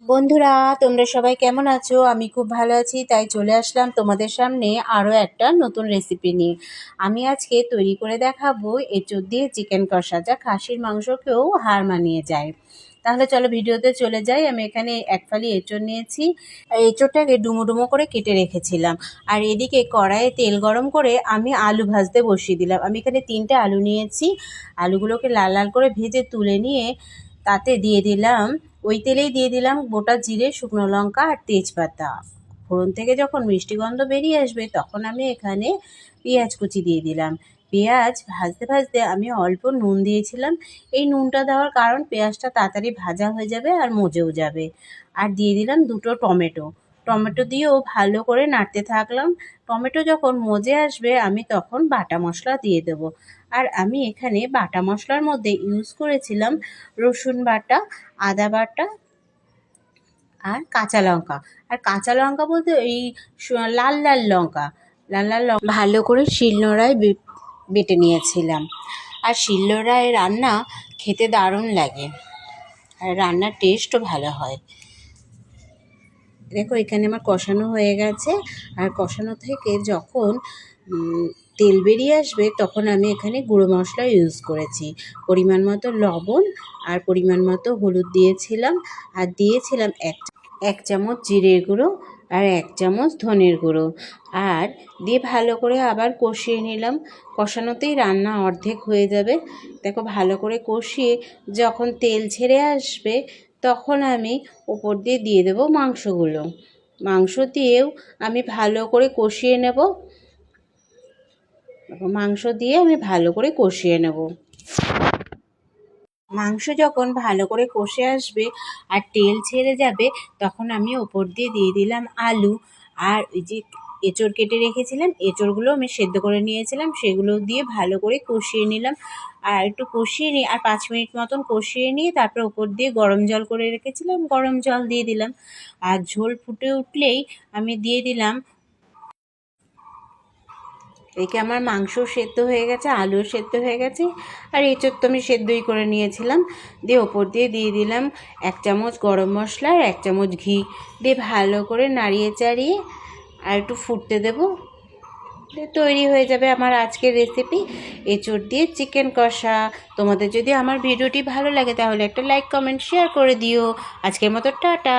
বন্ধুরা, তোমরা সবাই কেমন আছো? আমি খুব ভালো আছি, তাই চলে আসলাম তোমাদের সামনে আরও একটা নতুন রেসিপি নিয়ে। আমি আজকে তৈরি করে দেখাবো এঁচোড় দিয়ে চিকেন কষা, যা খাসির মাংসকেও হার মানিয়ে যায়। তাহলে চলো ভিডিওতে চলে যাই। আমি এখানে এক ফালি এঁচোড় নিয়েছি। এঁচোড়টাকে ডুমো ডুমো করে কেটে রেখেছিলাম। আর এদিকে কড়াইয়ে তেল গরম করে আমি আলু ভাজতে বসিয়ে দিলাম। আমি এখানে 3টে আলু নিয়েছি। আলুগুলোকে লাল লাল করে ভেজে তুলে নিয়ে তাতে দিয়ে দিলাম, ওই তেলেই দিয়ে দিলাম গোটা জিরে, শুকনো লঙ্কা আর তেজপাতা। ফোড়ন থেকে যখন মিষ্টি গন্ধ বেরিয়ে আসবে তখন আমি এখানে পেঁয়াজ কুচি দিয়ে দিলাম। পেঁয়াজ ভাজতে ভাজতে আমি অল্প নুন দিয়েছিলাম। এই নুনটা দেওয়ার কারণ পেঁয়াজটা তাড়াতাড়ি ভাজা হয়ে যাবে আর মজেও যাবে। আর দিয়ে দিলাম 2টো টমেটো। টমেটো দিয়েও ভালো করে নাড়তে থাকলাম। টমেটো যখন মজে আসবে আমি তখন বাটা মশলা দিয়ে দেবো। আর আমি এখানে বাটা মশলার মধ্যে ইউজ করেছিলাম রসুন বাটা, আদা বাটা আর কাঁচা লঙ্কা। আর কাঁচা লঙ্কা বলতে এই লাল লাল লঙ্কা, ভালো করে শিলনোড়ায় বেটে নিয়েছিলাম। আর শিলনোড়ায় রান্না খেতে দারুণ লাগে, আর রান্নার টেস্টও ভালো হয়। দেখো এখানে আমার কষানো হয়ে গেছে। আর কষানো থেকে যখন তেল বেরিয়ে আসবে তখন আমি এখানে গুঁড়ো মশলা ইউজ করেছি। পরিমাণ মতো লবণ আর পরিমাণ মতো হলুদ দিয়েছিলাম। আর দিয়েছিলাম এক চামচ জিরের গুঁড়ো আর 1 চামচ ধনের গুঁড়ো। আর দিয়ে ভালো করে আবার কষিয়ে নিলাম। কষানোতেই রান্না অর্ধেক হয়ে যাবে। দেখো ভালো করে কষিয়ে যখন তেল ছেড়ে আসবে তখন আমি ওপর দিয়ে দেবো মাংসগুলো। মাংস দিয়েও আমি ভালো করে কষিয়ে নেব। মাংস দিয়ে আমি ভালো করে কষিয়ে নেব। মাংস যখন ভালো করে কষে আসবে আর তেল ছেড়ে যাবে তখন আমি ওপর দিয়ে দিলাম আলু। আর ওই যে এঁচোড় কেটে রেখেছিলাম, এঁচোড়গুলো আমি সেদ্ধ করে নিয়েছিলাম, সেগুলো দিয়ে ভালো করে কষিয়ে নিলাম। আর একটু কষিয়ে নিয়ে আর 5 মিনিট মতন কষিয়ে নিয়ে তারপর ওপর দিয়ে গরম জল করে রেখেছিলাম, গরম জল দিয়ে দিলাম। আর ঝোল ফুটে উঠলেই আমি দিয়ে দিলাম, এদিকে আমার মাংস সেদ্ধ হয়ে গেছে, আলুও সেদ্ধ হয়ে গেছে, আর এঁচোড় তো আমি সেদ্ধই করে নিয়েছিলাম। দিয়ে ওপর দিয়ে দিলাম 1 চামচ গরম মশলা আর 1 চামচ ঘি। দিয়ে ভালো করে নাড়িয়ে চাড়িয়ে আর একটু ফুটতে দেবো। তৈরি হয়ে যাবে আমার আজকের রেসিপি এঁচোড় দিয়ে চিকেন কষা। তোমাদের যদি আমার ভিডিওটি ভালো লাগে তাহলে একটা লাইক, কমেন্ট, শেয়ার করে দিও। আজকের মতো টাটা।